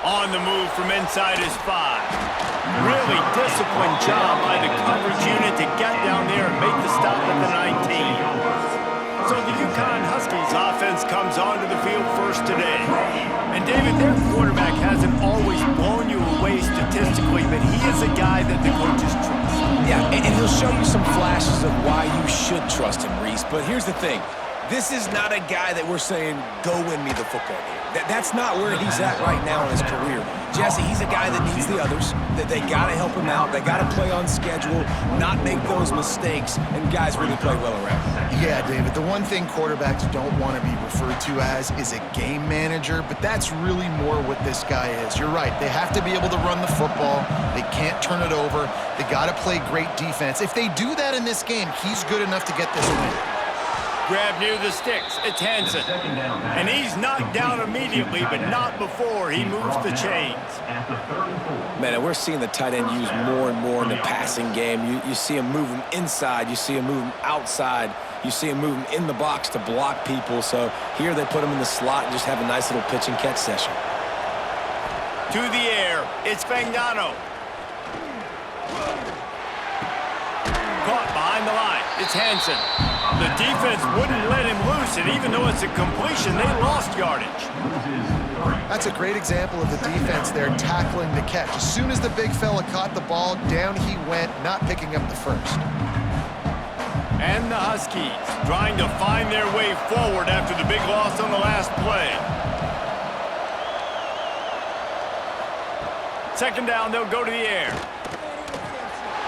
On the move from inside his 5. Really disciplined job by the coverage unit to get down there and make the stop at the 19. So the UConn Huskies offense comes onto the field first today. And David, their quarterback hasn't always blown you away statistically, but he is a guy that the coaches trust. Yeah, and he'll show you some flashes of why you should trust him, Reese. But here's the thing. This is not a guy that we're saying, go win me the football game. That's not where he's at right now in his career. Jesse, he's a guy that needs the others, that they got to help him out. They got to play on schedule, not make those mistakes, and guys really play well around. Yeah, David, the one thing quarterbacks don't want to be referred to as is a game manager, but that's really more what this guy is. You're right. They have to be able to run the football. They can't turn it over. They got to play great defense. If they do that in this game, he's good enough to get this win. Grab near the sticks. It's Hansen. And he's knocked down immediately, but not before he moves the chains. Man, and we're seeing the tight end used more and more in the passing game. You see him move him inside. You see him move him outside. You see him move him in the box to block people. So here they put him in the slot and just have a nice little pitch and catch session. To the air. It's Fagnano. Caught behind the line. It's Hansen. The defense wouldn't let him loose, and even though it's a completion, they lost yardage. That's a great example of the defense there tackling the catch. As soon as the big fella caught the ball, down he went, not picking up the first. And the Huskies trying to find their way forward after the big loss on the last play. Second down, they'll go to the air.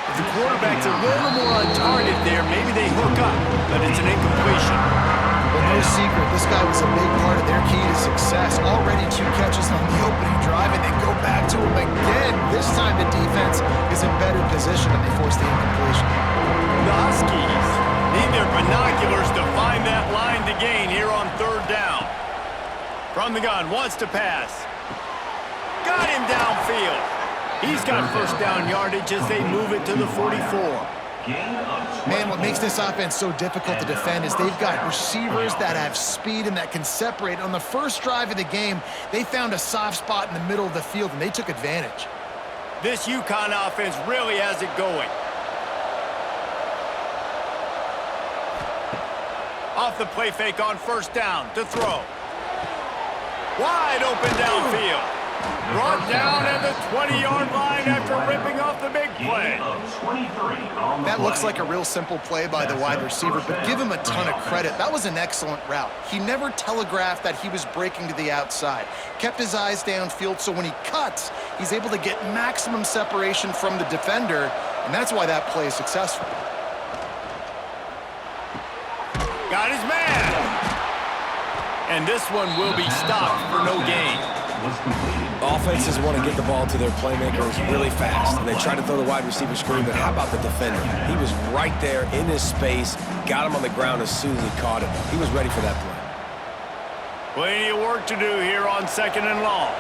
The quarterback's a little more on target there. Maybe they hook up, but it's an incompletion. Well, no secret, this guy was a big part of their key to success. Already 2 catches on the opening drive, and they go back to him again. This time the defense is in better position, and they force the incompletion. The Huskies need their binoculars to find that line to gain here on 3rd down. From the gun, wants to pass. Got him downfield. He's got first down yardage as they move it to the 44. Man, what makes this offense so difficult to defend is they've got receivers that have speed and that can separate. On the first drive of the game, they found a soft spot in the middle of the field, and they took advantage. This UConn offense really has it going. Off the play fake on first down to throw. Wide open downfield. Brought down at the 20-yard line after ripping off the big play. That looks like a real simple play by the wide receiver, but give him a ton of credit. That was an excellent route. He never telegraphed that he was breaking to the outside. Kept his eyes downfield, so when he cuts, he's able to get maximum separation from the defender, and that's why that play is successful. Got his man. And this one will be stopped for no gain. Offenses want to get the ball to their playmakers really fast, and they try to throw the wide receiver screen, but how about the defender? He was right there in his space, got him on the ground as soon as he caught him. He was ready for that play. Plenty of work to do here on 2nd and long.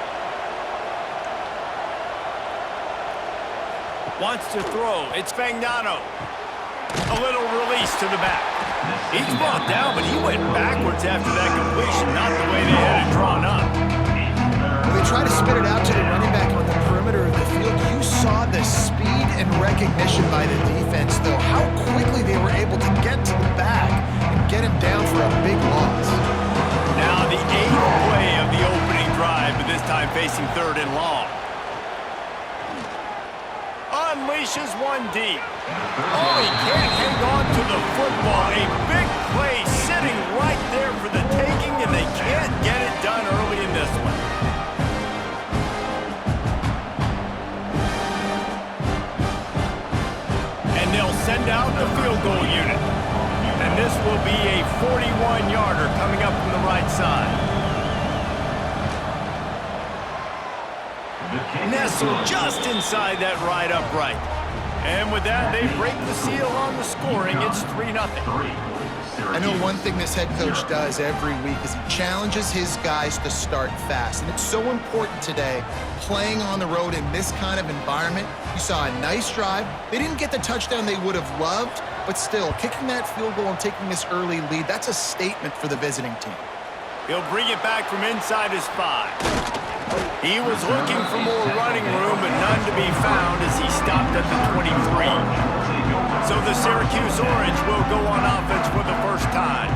Wants to throw. It's Fagnano. A little release to the back. He's brought down, but he went backwards after that completion, not the way they had it drawn up. They try to spit it out to the running back on the perimeter of the field. You saw the speed and recognition by the defense, though. How quickly they were able to get to the back and get him down for a big loss. Now the 8th play of the opening drive, but this time facing 3rd and long. Unleashes one deep. Oh, he can't hang on to the football. A big play sitting right there for the taking, and they can't get it done early in this one. They'll send out the field goal unit. And this will be a 41-yarder coming up from the right side. Nestled just inside that right upright. And with that, they break the seal on the scoring. It's 3-0. I know one thing this head coach does every week is he challenges his guys to start fast. And it's so important today, playing on the road in this kind of environment. You saw a nice drive. They didn't get the touchdown they would have loved, but still, kicking that field goal and taking this early lead, that's a statement for the visiting team. He'll bring it back from inside his 5. He was looking for more running room, but none to be found as he stopped at the 23. So the Syracuse Orange will go on offense for the first time.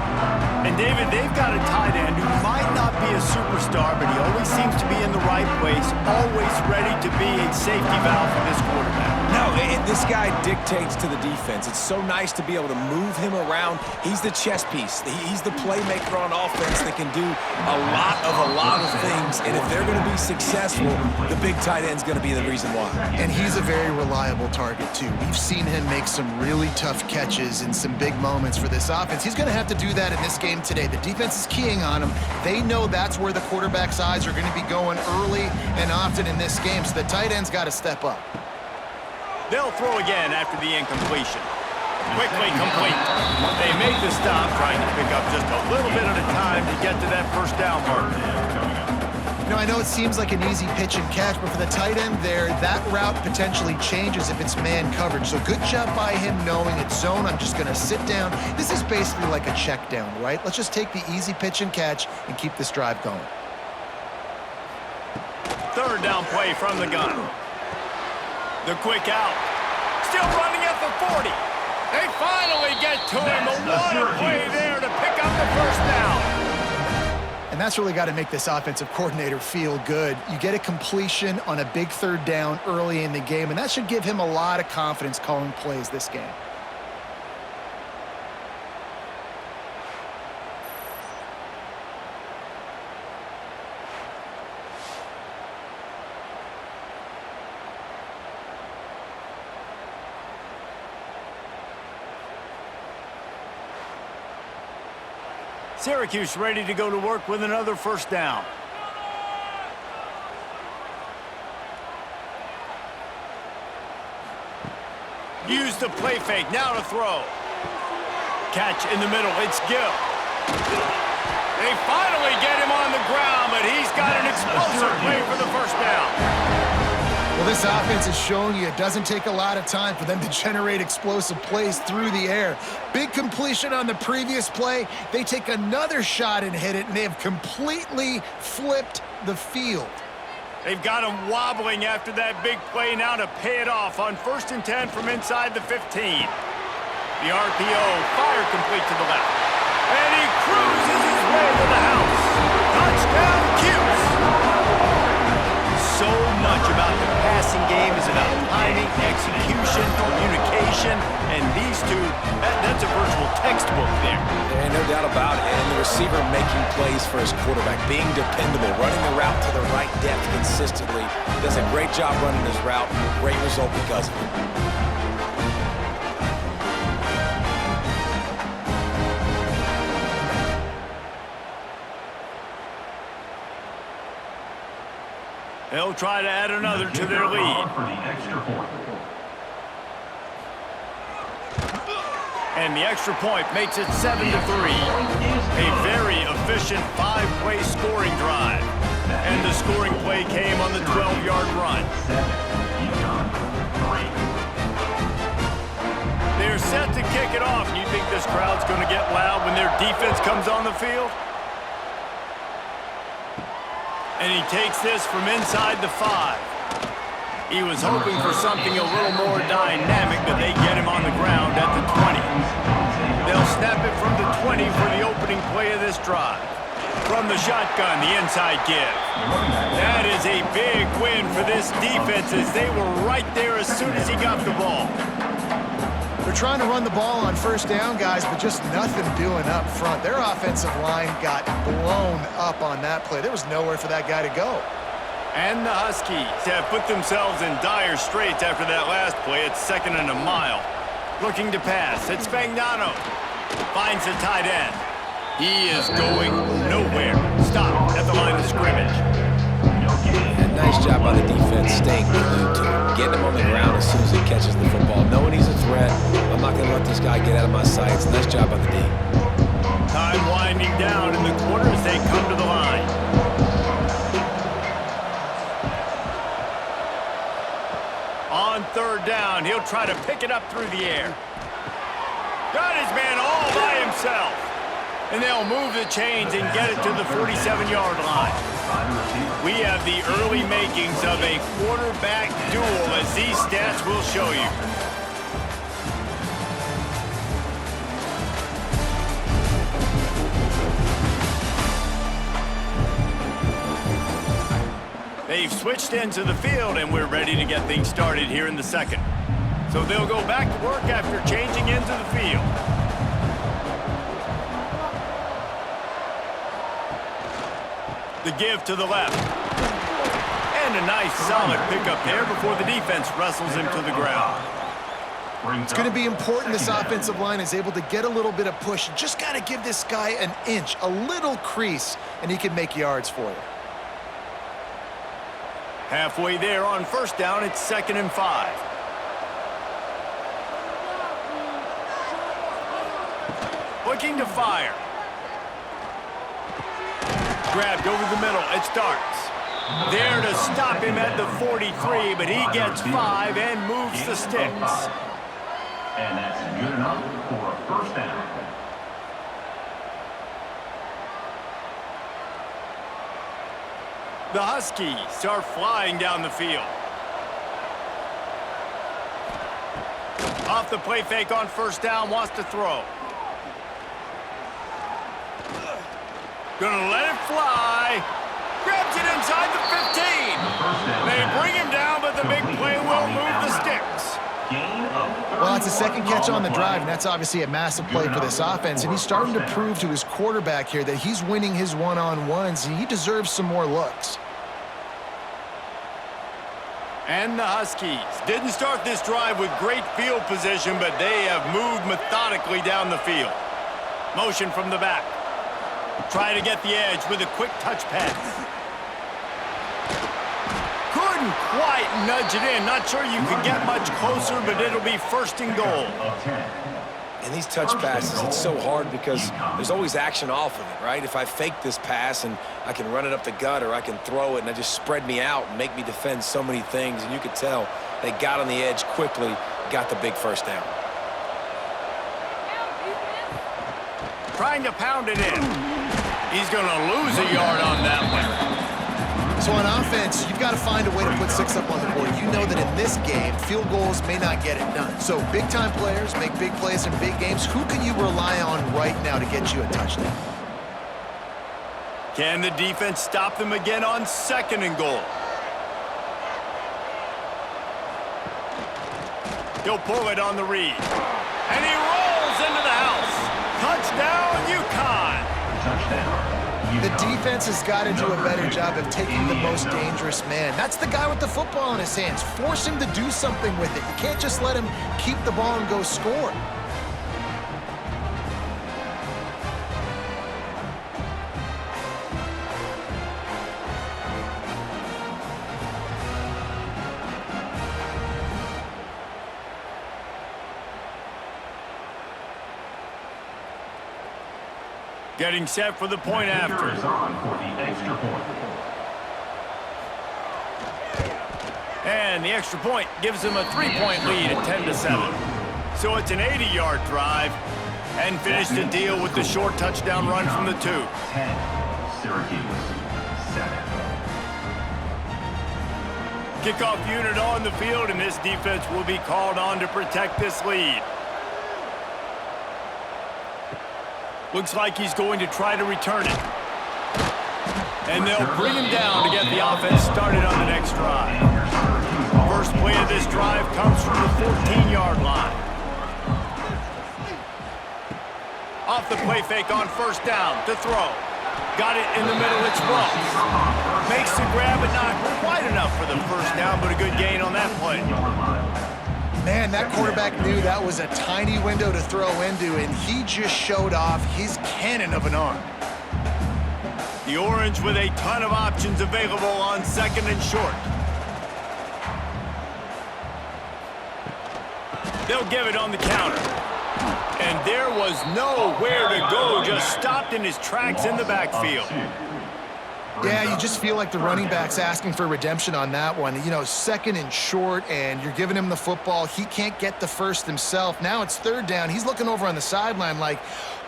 And David, they've got a tight end who might not be a superstar, but he always seems to be in the right place, always ready to be a safety valve for this quarterback. No, this guy dictates to the defense. It's so nice to be able to move him around. He's the chess piece. He's the playmaker on offense that can do a lot of things. And if they're going to be successful, the big tight end's going to be the reason why. And he's a very reliable target, too. We've seen him make some really tough catches in some big moments for this offense. He's going to have to do that in this game today. The defense is keying on him. They know that's where the quarterback's eyes are going to be going early and often in this game, so the tight end's got to step up. They'll throw again after the incompletion. Quickly complete. They make the stop, trying to pick up just a little bit at a time to get to that first down marker. You know, I know it seems like an easy pitch and catch, but for the tight end there, that route potentially changes if it's man coverage. So good job by him knowing it's zone. I'm just going to sit down. This is basically like a check down, right? Let's just take the easy pitch and catch and keep this drive going. Third down play from the gun. The quick out. Still running at the 40. They finally get to him. What a play there to pick up the first down. And that's really got to make this offensive coordinator feel good. You get a completion on a big third down early in the game, and that should give him a lot of confidence calling plays this game. Syracuse ready to go to work with another first down. Use the play fake, now to throw. Catch in the middle, it's Gill. They finally get him on the ground, but he's got an explosive play for the first down. Well, this offense is showing you it doesn't take a lot of time for them to generate explosive plays through the air. Big completion on the previous play. They take another shot and hit it, and they have completely flipped the field. They've got him wobbling after that big play now to pay it off on 1st and 10 from inside the 15. The RPO, fire complete to the left. And he cruises his way to the house. Touchdown, Cuse! So much about the passing game is about timing, execution, communication, and these two, that's a virtual textbook there. There ain't no doubt about it. And the receiver making plays for his quarterback, being dependable, running the route to the right depth consistently. Does a great job running his route. Great result because of it. They'll try to add another to their lead. And the extra point makes it 7-3. A very efficient 5-play scoring drive. And the scoring play came on the 12-yard run. They're set to kick it off. And you think this crowd's going to get loud when their defense comes on the field? And he takes this from inside the 5. He was hoping for something a little more dynamic, but they get him on the ground at the 20. They'll snap it from the 20 for the opening play of this drive. From the shotgun, the inside give. That is a big win for this defense as they were right there as soon as he got the ball. They're trying to run the ball on first down, guys, but just nothing doing up front. Their offensive line got blown up on that play. There was nowhere for that guy to go. And the Huskies have put themselves in dire straits after that last play. It's 2nd and a mile. Looking to pass. It's Spagnano. Finds the tight end. He is going nowhere. Stop at the line of scrimmage. And nice job by the defense staying glued to him. Getting him on the ground as soon as he catches the football. Knowing he's a threat. I'm not going to let this guy get out of my sights. Nice job by the D. Time winding down in the quarter as they come to the line. On 3rd down, he'll try to pick it up through the air. Got his man all by himself. And they'll move the chains and get it to the 47-yard line. We have the early makings of a quarterback duel, as these stats will show you. They've switched ends of the field, and we're ready to get things started here in the second. So they'll go back to work after changing ends of the field. The give to the left. And a nice solid pickup there before the defense wrestles him to the ground. It's going to be important this offensive line is able to get a little bit of push. You just got to give this guy an inch, a little crease, and he can make yards for you. Halfway there on first down, it's 2nd and 5. Looking to fire. Grabbed over the middle. It starts. There to stop him at the 43, but he gets 5 and moves the sticks. And that's good enough for a first down. The Huskies are flying down the field. Off the play fake on first down, wants to throw. Gonna let it fly. Grabs it inside the 15. They bring him down, but the big play will move the sticks. Well, it's a second catch on the drive, and that's obviously a massive play for this offense. And he's starting to prove to his quarterback here that he's winning his one-on-ones, and he deserves some more looks. And the Huskies didn't start this drive with great field position, but they have moved methodically down the field. Motion from the back. Try to get the edge with a quick touch pass. Couldn't quite nudge it in. Not sure you could get much closer, but it'll be 1st and goal. And these touch passes, it's so hard because there's always action off of it, right? If I fake this pass and I can run it up the gut or I can throw it and they just spread me out and make me defend so many things. And you could tell they got on the edge quickly, got the big first down. Trying to pound it in. He's going to lose a yard on that one. So on offense, you've got to find a way to put 6 up on the board. You know that in this game, field goals may not get it done. So big-time players make big plays in big games. Who can you rely on right now to get you a touchdown? Can the defense stop them again on 2nd and goal? He'll pull it on the read. And he rolls into the house. Touchdown, UConn. Touchdown. The defense has got to do a better job of taking the most dangerous man. That's the guy with the football in his hands. Force him to do something with it. You can't just let him keep the ball and go score. Getting set for the point after. Is on for the extra point. And the extra point gives them a 3-point lead at 10-7. So it's an 80-yard drive, and finish the deal with the short touchdown run from the 2. 10, Syracuse, 7. Kickoff unit on the field, and this defense will be called on to protect this lead. Looks like he's going to try to return it. And they'll bring him down to get the offense started on the next drive. First play of this drive comes from the 14-yard line. Off the play fake on first down to throw. Got it in the middle, it's Ross. Makes the grab, but not quite enough for the first down, but a good gain on that play. Man, that quarterback knew that was a tiny window to throw into, and he just showed off his cannon of an arm. The Orange with a ton of options available on 2nd and short. They'll give it on the counter. And there was nowhere to go, just stopped in his tracks in the backfield. Yeah, you just feel like the running back's asking for redemption on that one. You know, second and short, and you're giving him the football. He can't get the first himself. Now it's third down. He's looking over on the sideline like,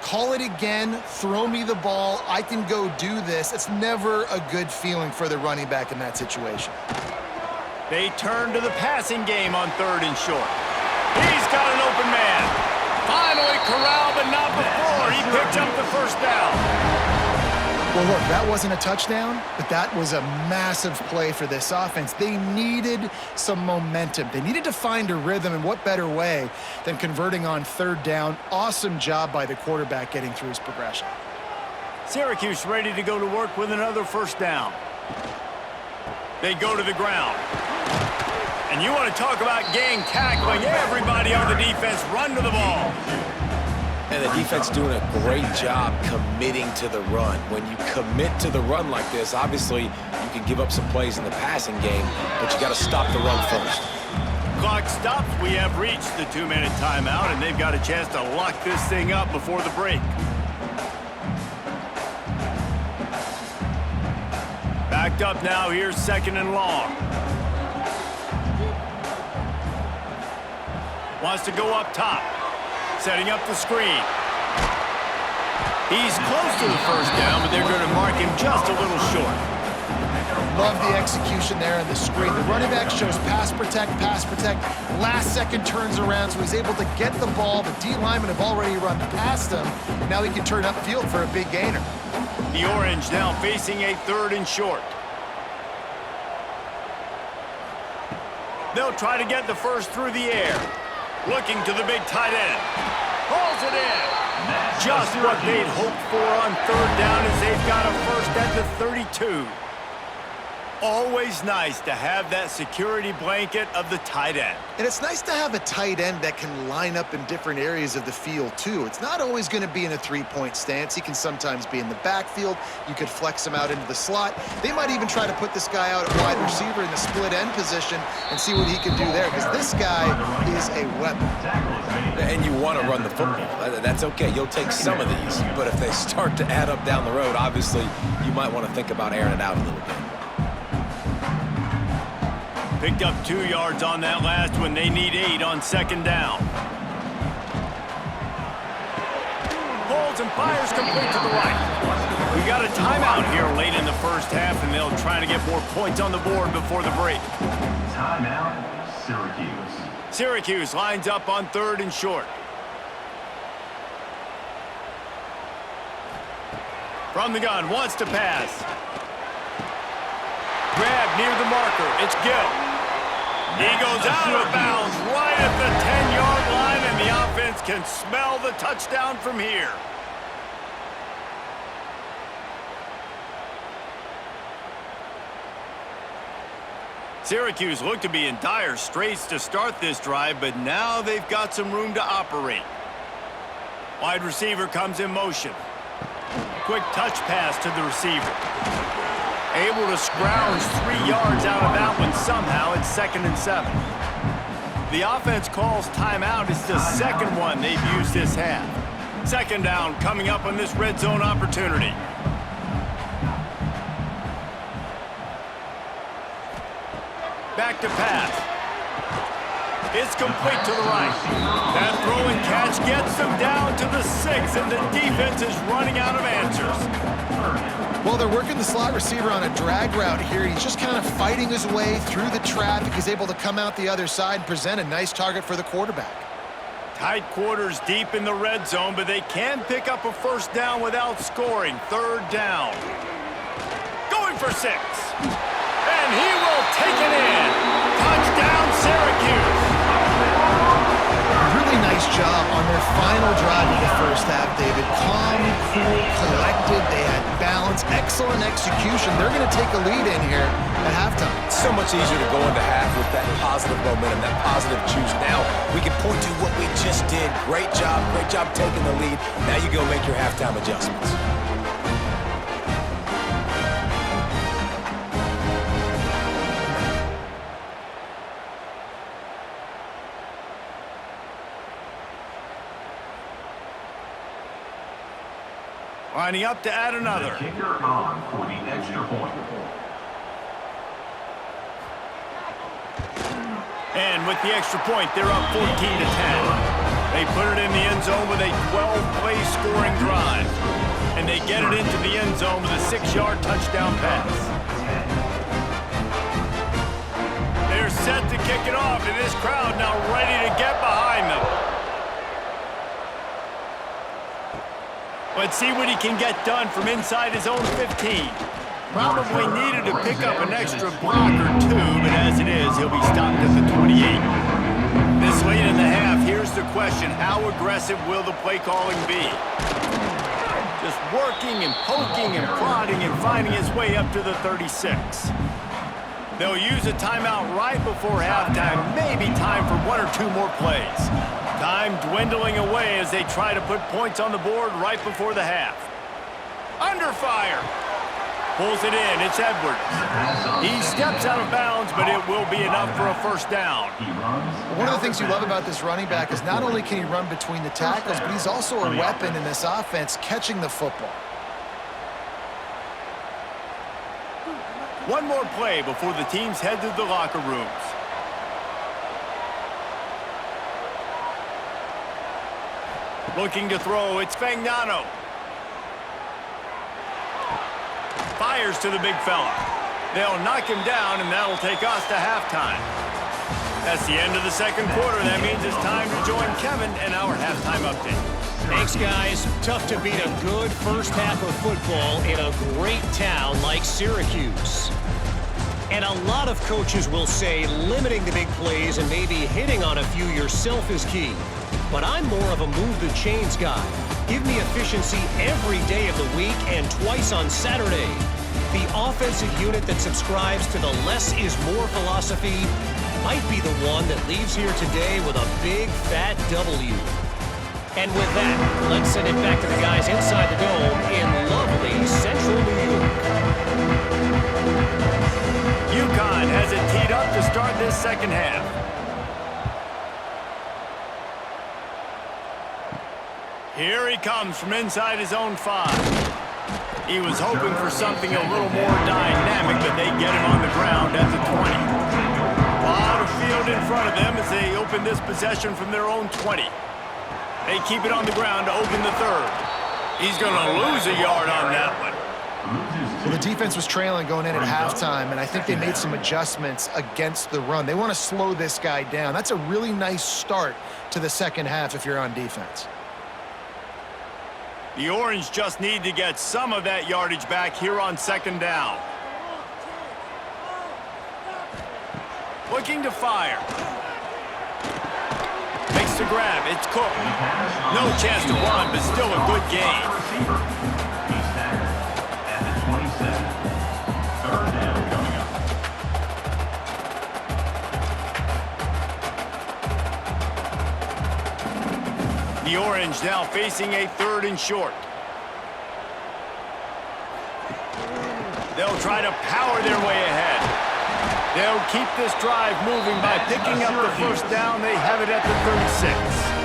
call it again, throw me the ball, I can go do this. It's never a good feeling for the running back in that situation. They turn to the passing game on third and short. He's got an open man. Finally corralled, but not before. He picked up the first down. Well, look, that wasn't a touchdown, but that was a massive play for this offense. They needed some momentum. They needed to find a rhythm, and what better way than converting on third down. Awesome job by the quarterback getting through his progression. Syracuse ready to go to work with another first down. They go to the ground. And you want to talk about gang tackling. Everybody on the defense run to the ball. And the defense doing a great job committing to the run. When you commit to the run like this, obviously you can give up some plays in the passing game, but you got to stop the run first. Clock stops. We have reached the 2-minute timeout, and they've got a chance to lock this thing up before the break. Backed up now. Here's second and long. Wants to go up top. Setting up the screen. He's close to the first down, but they're going to mark him just a little short. Love the execution there on the screen. The running back shows pass protect, last second turns around, so he's able to get the ball. The D linemen have already run past him. Now he can turn upfield for a big gainer. The Orange now facing a third and short. They'll try to get the first through the air. Looking to the big tight end. Pulls it in. Just what they'd hoped for on third down as they've got a first at the 32. Always nice to have that security blanket of the tight end. And it's nice to have a tight end that can line up in different areas of the field, too. It's not always going to be in a three-point stance. He can sometimes be in the backfield. You could flex him out into the slot. They might even try to put this guy out at wide receiver in the split end position and see what he can do there, because this guy is a weapon. And you want to run the football. That's okay. You'll take some of these. But if they start to add up down the road, obviously, you might want to think about airing it out a little bit. Picked up 2 yards on that last one. They need 8 on second down. Holds and fires complete to the right. We got a timeout here late in the first half, and they'll try to get more points on the board before the break. Timeout, Syracuse. Syracuse lines up on third and short. From the gun, wants to pass. Grab near the marker. It's Gill. He goes out of bounds right at the 10-yard line, and the offense can smell the touchdown from here. Syracuse looked to be in dire straits to start this drive, but now they've got some room to operate. Wide receiver comes in motion. Quick touch pass to the receiver. Able to scrounge 3 yards out of that one somehow. It's 2nd and 7. The offense calls timeout. It's the second one they've used this half. Second down coming up on this red zone opportunity. Back to pass. It's complete to the right. That throw and catch gets them down to the 6, and the defense is running out of answers. Well, they're working the slot receiver on a drag route here. He's just kind of fighting his way through the traffic. He's able to come out the other side and present a nice target for the quarterback. Tight quarters deep in the red zone, but they can pick up a first down without scoring. Third down. Going for 6. And he will take it in. Touchdown, Syracuse. Really nice job on their final drive of the first half, David. Calm, cool, collected. They had balance, excellent execution. They're going to take a lead in here at halftime. It's so much easier to go into half with that positive momentum, that positive juice. Now we can point to what we just did. Great job taking the lead. Now you go make your halftime adjustments. Lining up to add another. The kicker on for the extra point. And with the extra point, they're up 14 to 10. They put it in the end zone with a 12-play scoring drive. And they get it into the end zone with a 6-yard touchdown pass. They're set to kick it off, and this crowd now ready to get behind them. Let's see what he can get done from inside his own 15. Probably needed to pick up an extra block or two, but as it is, he'll be stopped at the 28. This late in the half, here's the question. How aggressive will the play calling be? Just working and poking and prodding and finding his way up to the 36. They'll use a timeout right before halftime, maybe time for 1 or 2 more plays. Time dwindling away as they try to put points on the board right before the half. Under fire. Pulls it in. It's Edwards. He steps out of bounds, but it will be enough for a first down. One of the things you love about this running back is not only can he run between the tackles, but he's also a weapon in this offense catching the football. One more play before the teams head to the locker rooms. Looking to throw, it's Fagnano. Fires to the big fella. They'll knock him down, and that'll take us to halftime. That's the end of the second quarter. That means it's time to join Kevin and our halftime update. Thanks, guys. Tough to beat a good first half of football in a great town like Syracuse. And a lot of coaches will say limiting the big plays and maybe hitting on a few yourself is key. But I'm more of a move the chains guy. Give me efficiency every day of the week and twice on Saturday. The offensive unit that subscribes to the less is more philosophy might be the one that leaves here today with a big fat W. And with that, let's send it back to the guys inside the dome in lovely central New York. UConn has it teed up to start this second half. Here he comes from inside his own 5. He was hoping for something a little more dynamic, but they get him on the ground at the 20. A lot of field in front of them as they open this possession from their own 20. They keep it on the ground to open the third. He's going to lose a yard on that one. Well, the defense was trailing going in at halftime, and I think they made some adjustments against the run. They want to slow this guy down. That's a really nice start to the second half if you're on defense. The Orange just need to get some of that yardage back here on second down. Looking to fire. Makes the grab. It's Cook. No chance to run, but still a good game. He's tackled at the 27. Third down coming up. The Orange now facing a 3rd and short. They'll try to power their way ahead. They'll keep this drive moving by picking up the first down. They have it at the 36.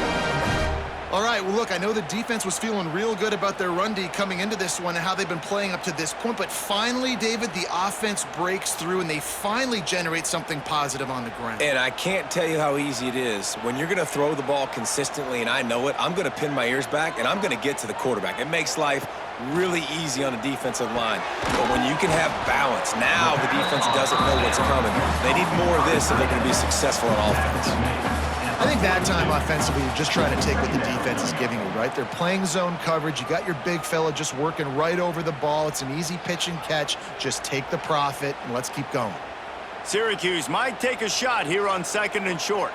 All right, well, look, I know the defense was feeling real good about their run D coming into this one and how they've been playing up to this point, but finally, David, the offense breaks through and they finally generate something positive on the ground. And I can't tell you how easy it is. When you're going to throw the ball consistently, and I know it, I'm going to pin my ears back, and I'm going to get to the quarterback. It makes life really easy on the defensive line. But when you can have balance, now the defense doesn't know what's coming. They need more of this if they're going to be successful on offense. I think that time offensively, you're just trying to take what the defense is giving you, right? They're playing zone coverage. You got your big fella just working right over the ball. It's an easy pitch and catch. Just take the profit, and let's keep going. Syracuse might take a shot here on 2nd and short.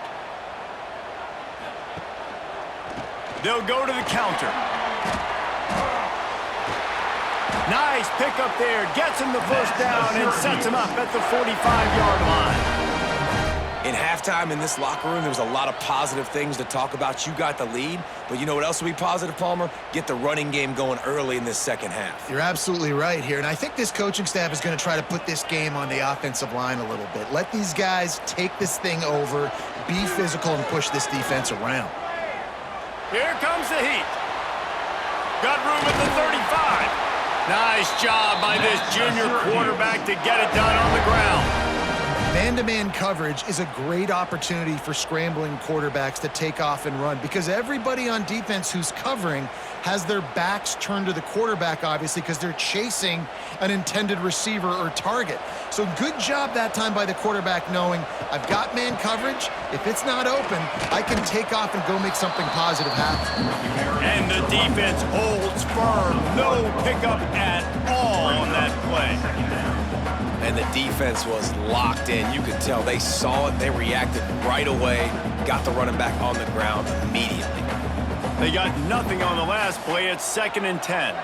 They'll go to the counter. Nice pickup there. Gets him the first down and sets him up at the 45-yard line. In halftime in this locker room, there was a lot of positive things to talk about. You got the lead, but you know what else will be positive, Palmer? Get the running game going early in this second half. You're absolutely right here, and I think this coaching staff is going to try to put this game on the offensive line a little bit. Let these guys take this thing over, be physical, and push this defense around. Here comes the heat. Got room at the 35. Nice job by this junior quarterback to get it done on the ground. Man-to-man coverage is a great opportunity for scrambling quarterbacks to take off and run because everybody on defense who's covering has their backs turned to the quarterback, obviously, because they're chasing an intended receiver or target. So good job that time by the quarterback knowing I've got man coverage. If it's not open, I can take off and go make something positive happen. And the defense holds firm. No pickup at all on that play. And the defense was locked in. You could tell they saw it. They reacted right away. Got the running back on the ground immediately. They got nothing on the last play. It's 2nd and 10.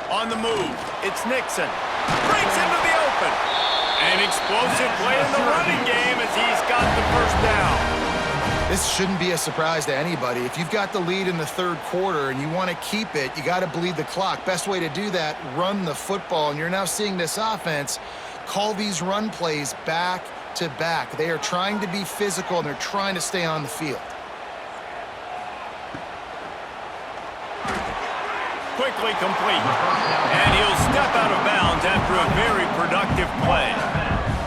On the move, it's Nixon. Breaks into the open. An explosive play in the running game as he's got the first down. This shouldn't be a surprise to anybody. If you've got the lead in the 3rd quarter and you want to keep it, you got to bleed the clock. Best way to do that, run the football. And you're now seeing this offense call these run plays back to back. They are trying to be physical and they're trying to stay on the field. Quickly complete. And he'll step out of bounds after a very productive play.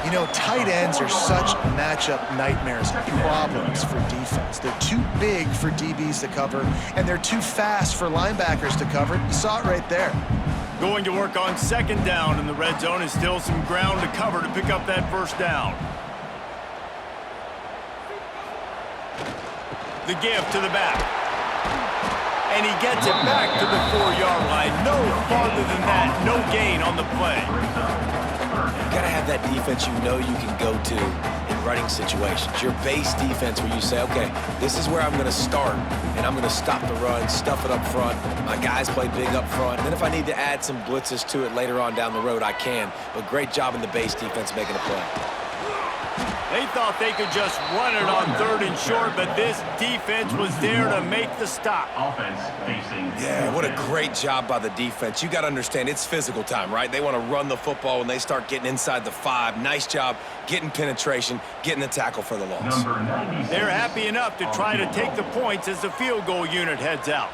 You know, tight ends are such matchup nightmares and problems for defense. They're too big for DBs to cover, and they're too fast for linebackers to cover. You saw it right there. Going to work on 2nd down in the red zone is still some ground to cover to pick up that first down. The give to the back. And he gets it back to the 4-yard line. No farther than that. No gain on the play. You got to have that defense you know you can go to in running situations. Your base defense where you say, okay, this is where I'm going to start, and I'm going to stop the run, stuff it up front. My guys play big up front. Then if I need to add some blitzes to it later on down the road, I can. But great job in the base defense making a play. They thought they could just run it on 3rd and short, but this defense was there to make the stop. Offense facing. Yeah, what a great job by the defense. You got to understand, it's physical time, right? They want to run the football when they start getting inside the 5. Nice job getting penetration, getting the tackle for the loss. They're happy enough to try to take the points as the field goal unit heads out.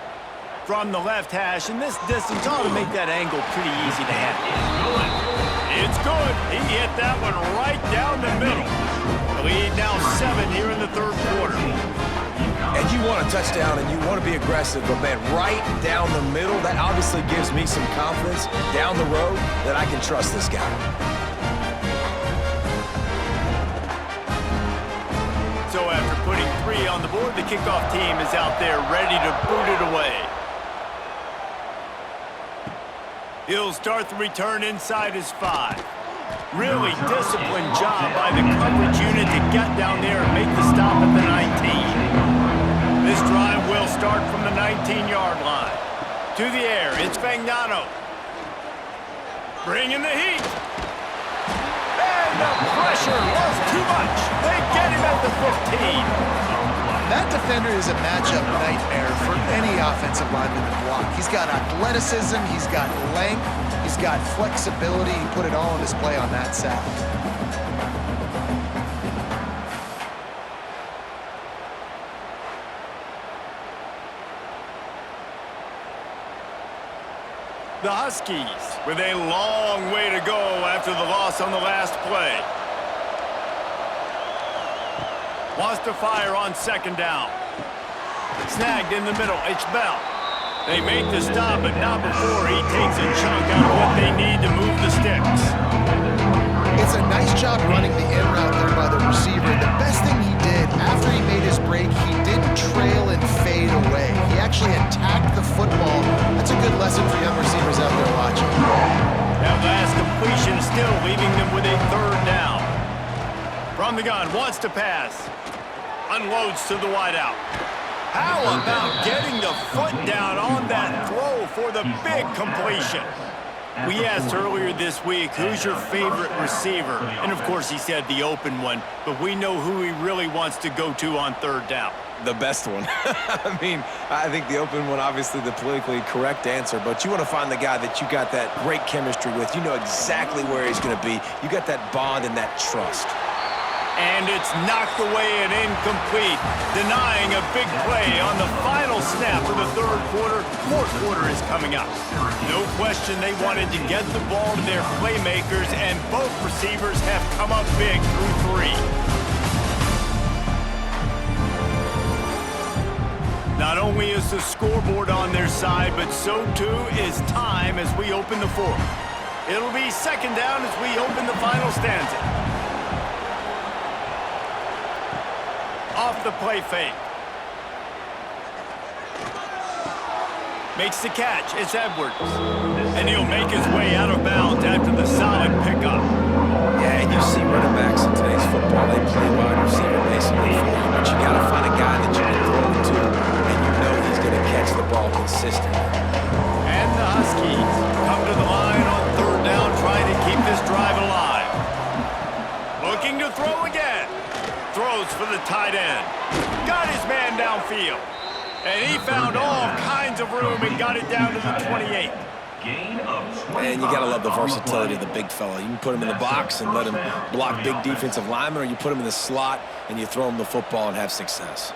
From the left hash, and this distance ought to make that angle pretty easy to handle. It's good. He hit that one right down the middle. The lead now 7 here in the 3rd quarter. And you want a touchdown and you want to be aggressive, but man, right down the middle, that obviously gives me some confidence down the road that I can trust this guy. So after putting 3 on the board, the kickoff team is out there ready to boot it away. He'll start the return inside his 5. Really disciplined job by the coverage unit to get down there and make the stop at the 19. This drive will start from the 19-yard line. To the air, it's Fagnano. Bringing the heat. And the pressure was too much. They get him at the 15. That defender is a matchup nightmare for any offensive lineman to block. He's got athleticism, he's got length, he's got flexibility. He put it all on display on that sack. The Huskies with a long way to go after the loss on the last play. Wants to fire on 2nd down. Snagged in the middle. It's Bell. They make the stop, but not before he takes a chunk out of what they need to move the sticks. It's a nice job running the in route there by the receiver. The best thing he did after he made his break, he didn't trail and fade away. He actually attacked the football. That's a good lesson for young receivers out there watching. That last completion still leaving them with a 3rd down. From the gun, wants to pass. Unloads to the wideout. How about getting the foot down on that throw for the big completion? We asked earlier this week, who's your favorite receiver? And of course he said the open one, but we know who he really wants to go to on 3rd down. The best one. I mean, I think the open one, obviously the politically correct answer, but you want to find the guy that you got that great chemistry with. You know exactly where he's going to be. You got that bond and that trust. And it's knocked away and incomplete, denying a big play on the final snap of the third quarter. Fourth quarter is coming up. No question they wanted to get the ball to their playmakers, and both receivers have come up big through three. Not only is the scoreboard on their side, but so too is time as we open the fourth. It'll be second down as we open the final stanza. Off the play fake. Makes the catch. It's Edwards. And he'll make his way out of bounds after the solid pickup. Yeah, and you see running backs in today's football, they play wide receiver basically for you, but you got to find a guy that you can throw to, and you know he's going to catch the ball consistently. And the Huskies come to the line on third down, trying to keep this drive alive. Looking to throw again. Throws for the tight end. Got his man downfield. And he found all kinds of room and got it down to the 28. And you got to love the versatility of the big fella. You can put him in the box and let him block big defensive linemen, or you put him in the slot and you throw him the football and have success.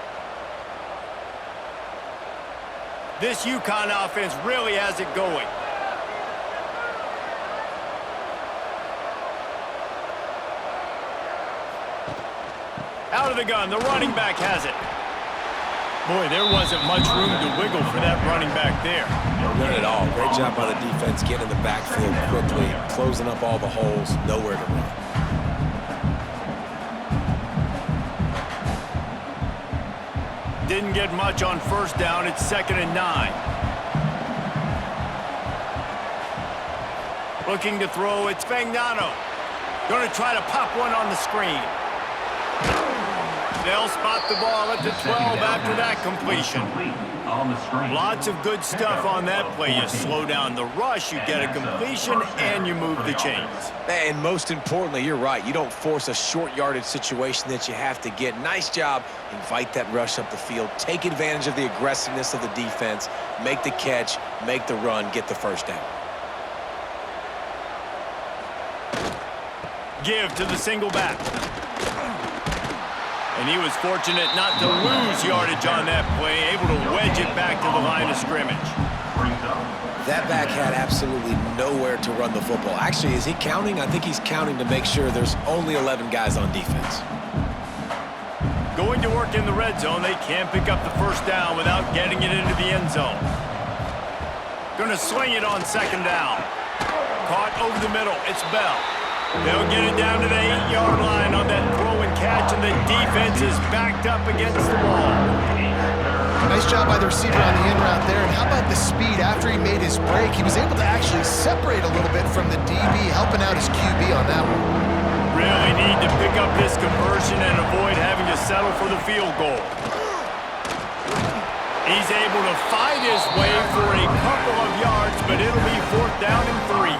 This UConn offense really has it going. Out of the gun, the running back has it. Boy, there wasn't much room to wiggle for that running back there. None at all. Great job by the defense getting in the backfield quickly, closing up all the holes, nowhere to run. Didn't get much on first down. It's 2nd and 9. Looking to throw, it's Fagnano. Going to try to pop one on the screen. They'll spot the ball at the 12 after that completion. Lots of good stuff on that play. You slow down the rush, you get a completion, and you move the chains. And most importantly, you're right. You don't force a short yardage situation that you have to get. Nice job. Invite that rush up the field. Take advantage of the aggressiveness of the defense. Make the catch, make the run, get the first down. Give to the single back. And he was fortunate not to lose yardage on that play, able to wedge it back to the line of scrimmage. That back had absolutely nowhere to run the football. Actually, is he counting? I think he's counting to make sure there's only 11 guys on defense. Going to work in the red zone, they can't pick up the first down without getting it into the end zone. Going to sling it on 2nd down. Caught over the middle. It's Bell. They'll get it down to the 8-yard line on that throw and catch, and the defense is backed up against the wall. Nice job by the receiver on the in route there. And how about the speed? After he made his break, he was able to actually separate a little bit from the DB, helping out his QB on that one. Really need to pick up this conversion and avoid having to settle for the field goal. He's able to fight his way for a couple of yards, but it'll be 4th down and 3.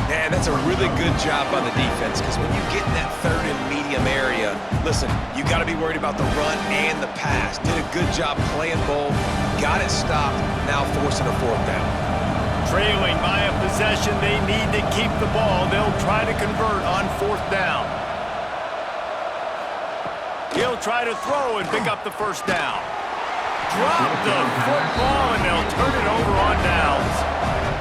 And that's a really good job by the defense, because when you get in that 3rd and medium area, listen, you got to be worried about the run and the pass. Did a good job playing both, got it stopped, now forcing a 4th down. Trailing by a possession, they need to keep the ball. They'll try to convert on 4th down. He'll try to throw and pick up the first down. Drop the football, and they'll turn it over on downs.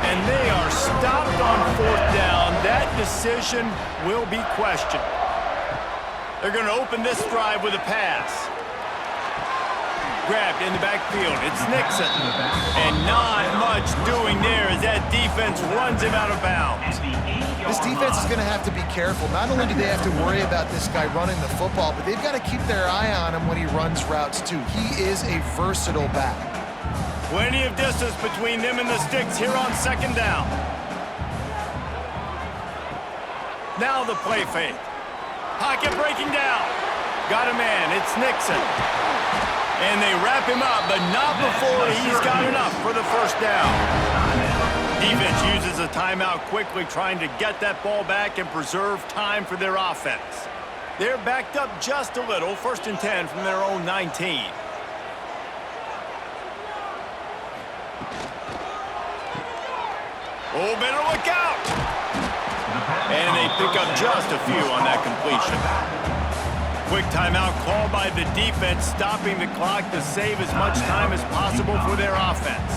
And they are stopped on 4th down. That decision will be questioned. They're going to open this drive with a pass. Grabbed in the backfield. It's Nixon. And not much doing there as that defense runs him out of bounds. This defense is going to have to be careful. Not only do they have to worry about this guy running the football, but they've got to keep their eye on him when he runs routes too. He is a versatile back. Plenty of distance between them and the sticks here on 2nd down. Now the play fake. Pocket breaking down. Got a man. It's Nixon. And they wrap him up, but not before he's got enough for the first down. Defense uses a timeout quickly, trying to get that ball back and preserve time for their offense. They're backed up just a little. 1st and 10 from their own 19. Oh, better look out! And they pick up just a few on that completion. Quick timeout called by the defense, stopping the clock to save as much time as possible for their offense.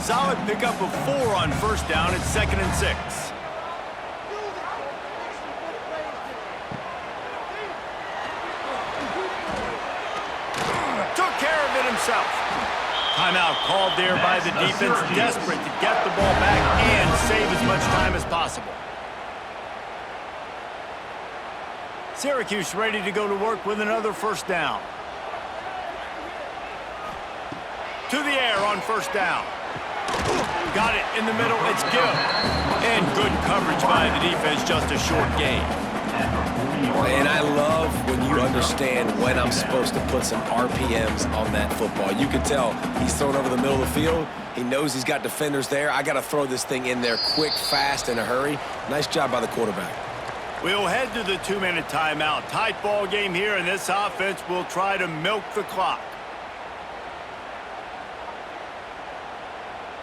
Solid pickup of 4 on first down at 2nd and 6. Took care of it himself. Timeout called there by the defense, desperate to get the ball back and save as much time as possible. Syracuse ready to go to work with another first down. To the air on first down. Got it in the middle, it's good. And good coverage by the defense, just a short gain. And I love when you understand when I'm supposed to put some RPMs on that football. You can tell he's thrown over the middle of the field. He knows he's got defenders there. I got to throw this thing in there quick, fast, in a hurry. Nice job by the quarterback. We'll head to the 2-minute timeout. Tight ball game here, and this offense will try to milk the clock.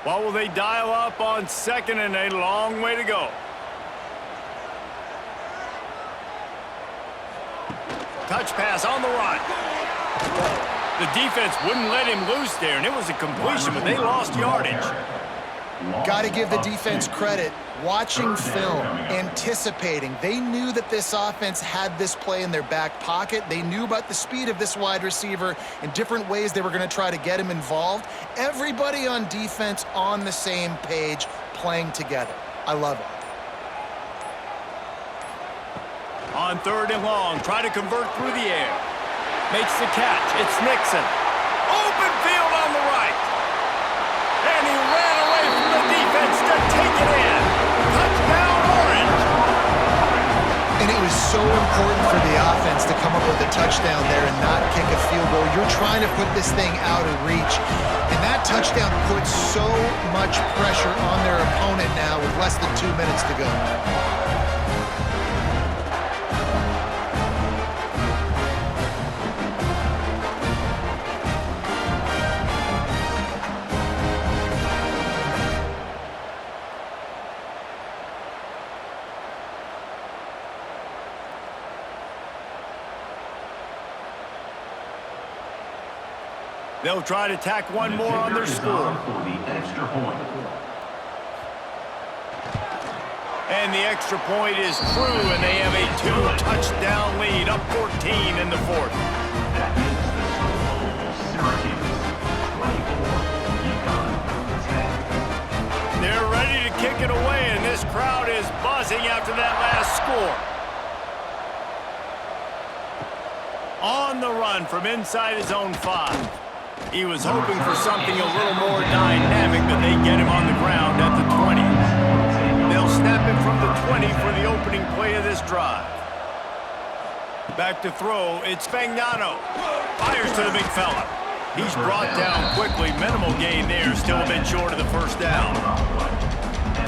What will they dial up on 2nd and a long way to go? Touch pass on the run. The defense wouldn't let him loose there, and it was a completion, but they lost yardage. Got to give the defense credit. Watching film, anticipating. They knew that this offense had this play in their back pocket. They knew about the speed of this wide receiver and different ways they were going to try to get him involved. Everybody on defense on the same page, playing together. I love it. On 3rd and long, try to convert through the air. Makes the catch. It's Nixon. Open field on the right. And he ran away from the defense to take it in. Touchdown, Orange. And it was so important for the offense to come up with a touchdown there and not kick a field goal. You're trying to put this thing out of reach. And that touchdown puts so much pressure on their opponent now with less than 2 minutes to go. They'll try to tack one more on their score. For the extra point. And the extra point is through, and they have a 2-touchdown lead, up 14 in the 4th. That makes the score Syracuse 24, UConn 10. They're ready to kick it away, and this crowd is buzzing after that last score. On the run from inside his own 5. He was hoping for something a little more dynamic, but they get him on the ground at the 20. They'll snap it from the 20 for the opening play of this drive. Back to throw, it's Fagnano. Fires to the big fella. He's brought down quickly. Minimal gain there, still a bit short of the first down.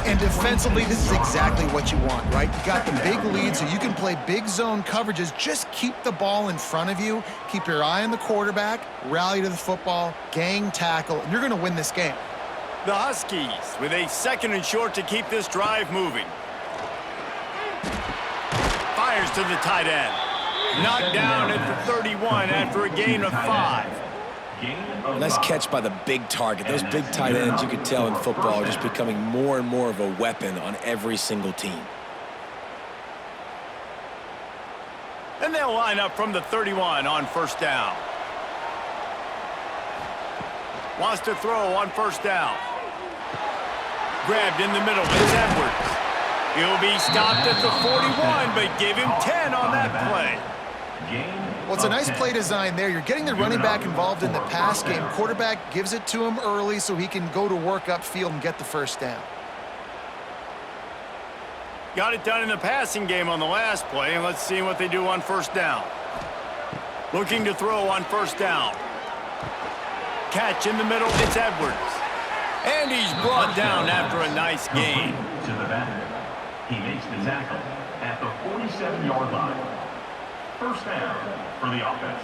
And defensively, this is exactly what you want, right? You got the big lead, so you can play big zone coverages. Just keep the ball in front of you. Keep your eye on the quarterback, rally to the football, gang tackle, and you're going to win this game. The Huskies with a 2nd and short to keep this drive moving. Fires to the tight end. Knocked down at the 31 after a gain of 5. Nice catch by the big target. Those big tight ends, you could tell in football, are just becoming more and more of a weapon on every single team. And they'll line up from the 31 on first down. Wants to throw on first down. Grabbed in the middle. It's Edwards. He'll be stopped at the 41, but give him 10 on that play. Well, it's a nice play design there. You're getting the running back involved in the pass game. Quarterback gives it to him early so he can go to work upfield and get the first down. Got it done in the passing game on the last play, and let's see what they do on first down. Looking to throw on first down. Catch in the middle, it's Edwards. And he's brought down after a nice gain. To the back. He makes the tackle at the 47-yard line. First down for the offense.